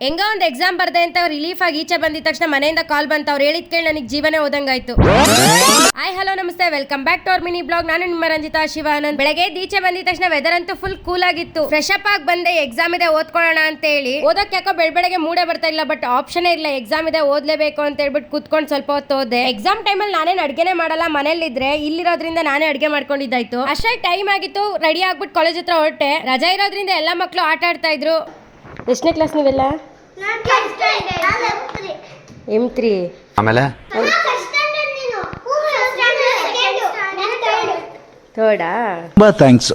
ಹೆಂಗ ಒಂದ್ ಎಕ್ಸಾಮ್ ಬರ್ದೆ ಅಂತ ರಿಲೀಫ್ ಆಗಿ ಈಚೆ ಬಂದಿದ ತಕ್ಷಣ ಮನೆಯಿಂದ ಕಾಲ್ ಬಂತ. ಅವ್ರು ಹೇಳಿದ್ ಕೇಳಿ ನನಗೆ ಜೀವನೇ ಹೋದಂಗಾಯ್ತು. ಹಾಯ್ ಹಲೋ ನಮಸ್ತೆ, welcome back to our mini blog. ನಾನು ನಿಮ್ಮ ರಂಜಿತಾ ಶಿವಾನಂದ್. ಬೆಳಗ್ಗೆ ಈಚೆ ಬಂದಿದ ತಕ್ಷಣ ವೆದರ್ ಅಂತೂ ಫುಲ್ ಕೂಲ್ ಆಗಿತ್ತು. ಫ್ರೆಶ್ ಅಪ್ ಆಗಿ ಬಂದೆ, ಎಕ್ಸಾಮ್ ಇದೆ ಓದ್ಕೊಳ್ಳೋಣ ಅಂತ ಹೇಳಿ. ಓದಕ್ಕೆ ಯಾಕೋ ಬೆಳಗ್ಗೆ ಮೂಡೇ ಬರ್ತಾ ಇಲ್ಲ, ಬಟ್ ಆಪ್ಷನ್ ಇಲ್ಲ, ಎಕ್ಸಾಮ್ ಇದೆ ಓದ್ಲೇಬೇಕು ಅಂತ ಹೇಳ್ಬಿಟ್ಟು ಕುತ್ಕೊಂಡು ಸ್ವಲ್ಪ ಹೊತ್ತು ಓದೆ. ಎಕ್ಸಾಮ್ ಟೈಮಲ್ಲಿ ನಾನೇನು ಅಡ್ಗೆನೆ ಮಾಡಲ್ಲ, ಮನೇಲಿದ್ರೆ ಇಲ್ಲಿರೋದ್ರಿಂದ ನಾನೇ ಅಡ್ಗೆ ಮಾಡ್ಕೊಂಡಿದ್ದಾಯ್ತು. ಅಷ್ಟೇ ಟೈಮ್ ಆಗಿತ್ತು, ರೆಡಿ ಆಗ್ಬಿಟ್ಟು ಕಾಲೇಜ್ ಹತ್ರ ಹೊರಟೆ. ರಜಾ ಇರೋದ್ರಿಂದ ಎಲ್ಲಾ ಮಕ್ಕಳು ಆಟ ಆಡ್ತಾ ಇದ್ರು. ಎಷ್ಟನೇ ಕ್ಲಾಸ್ ನೀವೆಲ್ಲ? M3. ಆಮೇಲೆ ಥರ್ಡಾ? ತುಂಬಾ ಥ್ಯಾಂಕ್ಸ್.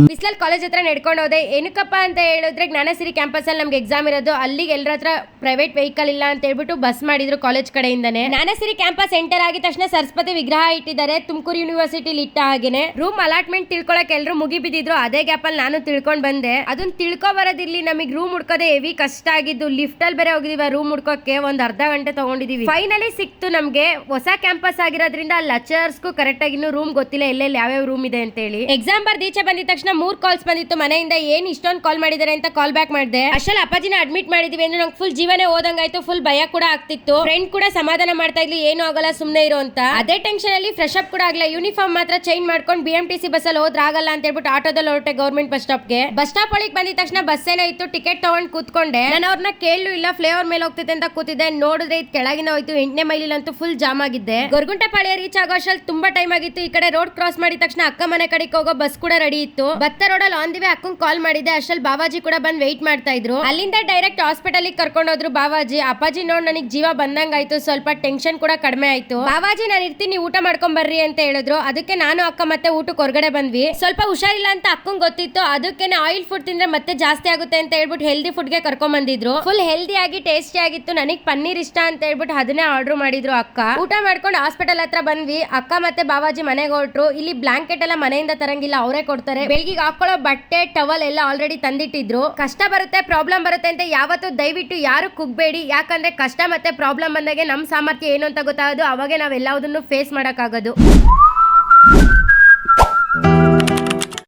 ಬಿಸ್ಲಲ್ಲಿ ಕಾಲೇಜ್ ಹತ್ರ ನಡ್ಕೊಂಡು ಹೋದೆ. ಏನಕ್ಕಪ್ಪ ಅಂತ ಹೇಳಿದ್ರೆ ಜ್ಞಾನಸಿರಿ ಕ್ಯಾಂಪಸ್ ಅಲ್ಲಿ ನಮ್ಗೆ ಎಕ್ಸಾಮ್ ಇರೋದು. ಅಲ್ಲಿಗೆ ಎಲ್ಲರ ಹತ್ರ ಪ್ರೈವೇಟ್ ವೆಹಿಕಲ್ ಇಲ್ಲ ಅಂತ ಹೇಳ್ಬಿಟ್ಟು ಬಸ್ ಮಾಡಿದ್ರು ಕಾಲೇಜ್ ಕಡೆಯಿಂದಾನೆ. ಜ್ಞಾನಸಿರಿ ಕ್ಯಾಂಪಸ್ ಎಂಟರ್ ಆಗಿದ ತಕ್ಷಣ ಸರಸ್ವತಿ ವಿಗ್ರಹ ಇಟ್ಟಿದ್ದಾರೆ, ತುಮಕೂರು ಯೂನಿವರ್ಸಿಟಿಲಿ ಇಟ್ಟ ಹಾಗೇನೆ. ರೂಮ್ ಅಲಾಟ್ಮೆಂಟ್ ತಿಳ್ಕೊಳಕ್ ಎಲ್ರು ಮುಗಿ ಬಿದ್ದಿದ್ರು. ಅದೇ ಗ್ಯಾಪ್ ಅಲ್ಲಿ ನಾನು ತಿಳ್ಕೊಂಡ್ ಬಂದೆ. ಅದನ್ನ ತಿಳ್ಕೊ ಬರೋದಿರ್ಲಿ, ನಮಗೆ ರೂಮ್ ಹುಡ್ಕೋದೆ ಹೆವಿ ಕಷ್ಟ ಆಗಿದ್ದು. ಲಿಫ್ಟ್ ಅಲ್ಲಿ ಬೇರೆ ಹೋಗಿದೀವಿ ರೂಮ್ ಹುಡ್ಕೋಕೆ, ಒಂದ್ ಅರ್ಧ ಗಂಟೆ ತಗೊಂಡಿದೀವಿ. ಫೈನಲಿ ಸಿಕ್ತು ನಮ್ಗೆ. ಹೊಸ ಕ್ಯಾಂಪಸ್ ಆಗಿರೋದ್ರಿಂದ ಲೆಕ್ಚರರ್ಸ್ಗೂ ಕರೆಕ್ಟ್ ಆಗಿ ಇನ್ನೂ ರೂಮ್ ಗೊತ್ತಿಲ್ಲ, ಎಲ್ಲೆಲ್ಲಿ ಯಾವ್ಯಾವ ರೂಮ್ ಇದೆ ಅಂತ ಹೇಳಿ. ಎಕ್ಸಾಮ್ ಬರ್ದು ಈಚೆ ಬಂದಿದ ತಕ್ಷಣ 3 ಕಾಲ್ಸ್ ಬಂದಿತ್ತು ಮನೆಯಿಂದ. ಏನ್ ಇಷ್ಟೊಂದು ಕಾಲ್ ಮಾಡಿದಾರೆ ಅಂತ ಕಾಲ್ ಬ್ಯಾಕ್ ಮಾಡಿದೆ. ಅಷ್ಟಲ್ಲಿ ಅಪ್ಪಾಜಿನ ಅಡ್ಮಿಟ್ ಮಾಡಿದೀವಿ ಅಂದ್ರೆ ನಂಗೆ ಫುಲ್ ಜೀವನೇ ಹೋದಂಗಾಯ್ತು. ಫುಲ್ ಭಯ ಕೂಡ ಆಗ್ತಿತ್ತು. ಫ್ರೆಂಡ್ ಕೂಡ ಸಮಾಧಾನ ಮಾಡ್ತಾ ಇದ್ಲಿ, ಏನು ಆಗಲ್ಲ ಸುಮ್ನೆ ಇರೋ ಅಂತ. ಅದೇ ಟೆನ್ಷನ್ ಅಲ್ಲಿ ಫ್ರೆಶ್ ಅಪ್ ಕೂಡ ಆಗಲ್ಲ. ಯೂನಿಫಾರ್ಮ್ ಮಾತ್ರ ಚೇಂಜ್ ಮಾಡ್ಕೊಂಡು BMTC ಬಸ್ ಅಲ್ಲಿ ಹೋದ್ರ ಆಗಲ್ಲ ಅಂತ ಹೇಳ್ಬಿಟ್ಟು ಆಟೋದಲ್ಲಿ ಹೊರಟೆ ಗೌರ್ಮೆಂಟ್ ಬಸ್ ಸ್ಟಾಪ್ಗೆ. ಬಸ್ ಸ್ಟಾಪ್ ಒಳಗೆ ಬಂದಿದ ತಕ್ಷಣ ಬಸ್ ಏನೋ ಇತ್ತು, ಟಿಕೆಟ್ ತಗೊಂಡ್ ಕೂತ್ಕೊಂಡೆ. ನಾನು ಅವ್ರನ್ನ ಕೇಳಲು ಇಲ್ಲ, ಫ್ಲೇವರ್ ಮೇಲೆ ಹೋಗ್ತಿದೆ ಅಂತ ಕೂತಿದ್ದೆ. ನೋಡಿದ್ರೆ ಇದು ಕೆಳಗಿನ ಹೋಯ್ತು. 8ನೇ ಮೈಲಿಲಂತೂ ಫುಲ್ ಜಾಮ್ ಆಗಿದ್ದೆ. ಗೊರಗುಂಟೆಪಾಳ್ಯ ರೀಚ್ ಆಗೋ ಅಷ್ಟಲ್ಲಿ ತುಂಬಾ ಟೈಮ್ ಆಗಿತ್ತು. ಈ ಕಡೆ ರೋಡ್ ಕ್ರಾಸ್ ಮಾಡಿದ ತಕ್ಷಣ ಅಕ್ಕ ಮನೆ ಕಡೆಗೆ ಹೋಗೋ ಬಸ್ ಕೂಡ ರೆಡಿ ಇತ್ತು. ಬತ್ತ ರೋಡಲ್ಲಿ ಆನ್ ದಿ ವೇ ಅಕ್ಕಂಗ್ ಕಾಲ್ ಮಾಡಿದೆ. ಅಷ್ಟಲ್ಲಿ ಬಾವಾಜಿ ಕೂಡ ಬಂದ್ ವೆಯ್ಟ್ ಮಾಡ್ತಾ ಇದ್ರು. ಅಲ್ಲಿಂದ ಡೈರೆಕ್ಟ್ ಹಾಸ್ಪಿಟಲ್ ಕರ್ಕೊಂಡು ಹೋದ್ರು ಬಾವಾಜಿ. ಅಪ್ಪಾಜಿ ನೋಡ್ ನನಗೆ ಜೀವ ಬಂದಂಗಾಯ್ತು. ಸ್ವಲ್ಪ ಟೆನ್ಷನ್ ಕೂಡ ಕಡಿಮೆ ಆಯ್ತು. ಬಾವಾಜಿ ನಾನು ಇರ್ತೀನಿ, ಊಟ ಮಾಡ್ಕೊಂಡ್ ಬರ್ರಿ ಅಂತ ಹೇಳಿದ್ರು. ಅದಕ್ಕೆ ನಾನು ಅಕ್ಕ ಮತ್ತೆ ಊಟಕ್ಕೆ ಹೊರಗಡೆ ಬಂದ್ವಿ. ಸ್ವಲ್ಪ ಹುಷಾರಿಲ್ಲ ಅಂತ ಅಕ್ಕಂಗ್ ಗೊತ್ತಿತ್ತು. ಅದಕ್ಕೆ ಆಯಿಲ್ ಫುಡ್ ತಿಂದ್ರೆ ಮತ್ತೆ ಜಾಸ್ತಿ ಆಗುತ್ತೆ ಅಂತ ಹೇಳ್ಬಿಟ್ಟು ಹೆಲ್ದಿ ಫುಡ್ ಗೆ ಕರ್ಕೊಂಡ್ ಬಂದಿದ್ರು. ಫುಲ್ ಹೆಲ್ದಿ ಆಗಿ ಟೇಸ್ಟಿ ಆಗಿತ್ತು. ನನಗೆ ಪನ್ನೀರ್ ಇಷ್ಟ ಅಂತ ಹೇಳ್ಬಿಟ್ಟು ಅದನ್ನೇ ಆರ್ಡರ್ ಮಾಡಿದ್ರು ಅಕ್ಕ. ಊಟ ಮಾಡ್ಕೊಂಡು ಹಾಸ್ಪಿಟಲ್ ಹತ್ರ ಬಂದ್ವಿ. ಅಕ್ಕ ಮತ್ತೆ ಬಾವಾಜಿ ಮನೆಗೆ ಹೊರಟ್ರು. ಇಲ್ಲಿ ಬ್ಲಾಂಕೆಟ್ ಎಲ್ಲ ಮನೆಯಿಂದ ತರಂಗಿಲ್ಲ, ಅವರೇ ಕೊಡ್ತಾರೆ. ಬೆಳಿಗ್ಗೆ ಹಾಕೊಳ್ಳೋ ಬಟ್ಟೆ ಟವಲ್ ಎಲ್ಲ ಆಲ್ರೆಡಿ ತಂದಿಟ್ಟಿದ್ರು. ಕಷ್ಟ ಬರುತ್ತೆ, ಪ್ರಾಬ್ಲಮ್ ಬರುತ್ತೆ ಅಂತ ಯಾವತ್ತೂ ದಯವಿಟ್ಟು ಯಾರು ಕುಗ್ಬೇಡಿ. ಯಾಕಂದ್ರೆ ಕಷ್ಟ ಮತ್ತೆ ಪ್ರಾಬ್ಲಮ್ ಬಂದಾಗೆ ನಮ್ ಸಾಮರ್ಥ್ಯ ಏನು ಅಂತ ಗೊತ್ತಾಗೋದು. ಅವಾಗೆ ನಾವ್ ಎಲ್ಲದನ್ನು ಫೇಸ್ ಮಾಡಕ್ಕಾಗೋದು.